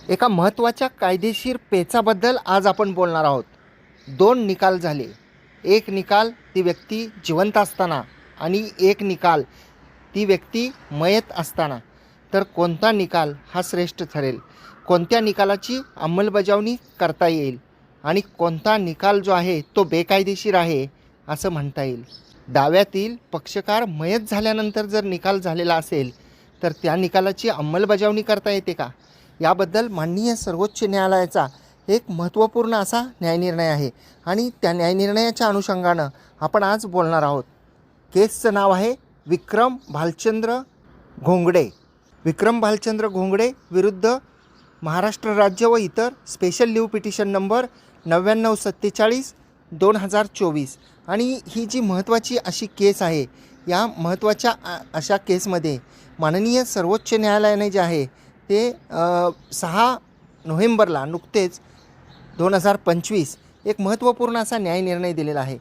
एका महत्त्वाच्या कायदेशीर पेचाबद्दल आज आपण बोलणार आहोत. दोन निकाल झाले. एक निकाल ती व्यक्ती जिवंत असताना आणि एक निकाल ती व्यक्ती मयत असताना. तर कोणता निकाल हा श्रेष्ठ ठरेल, कोणत्या निकालाची अंमलबजावणी करता येईल आणि कोणता निकाल जो आहे तो बेकायदेशीर आहे असं म्हणता येईल. डाव्यातील पक्षकार मयत झाल्यानंतर जर निकाल झालेला असेल तर त्या निकालाची अंमलबजावणी करता येते का, याबद्दल माननीय सर्वोच्च न्यायालयाचा एक महत्त्वपूर्ण असा न्यायनिर्णय आहे आणि त्या न्यायनिर्णयाच्या अनुषंगानं आपण आज बोलणार आहोत. केसचं नाव आहे विक्रम भालचंद्र घोंगडे. विक्रम भालचंद्र घोंगडे विरुद्ध महाराष्ट्र राज्य व इतर स्पेशल लीव पिटिशन नंबर 9947/2024. आणि ही जी महत्त्वाची अशी केस आहे, या महत्त्वाच्या अशा केसमध्ये माननीय सर्वोच्च न्यायालयाने जे आहे ते 6 नोव्हेंबरला नुकतेच 2025 एक महत्त्वपूर्ण असा न्यायनिर्णय दिलेला आहे.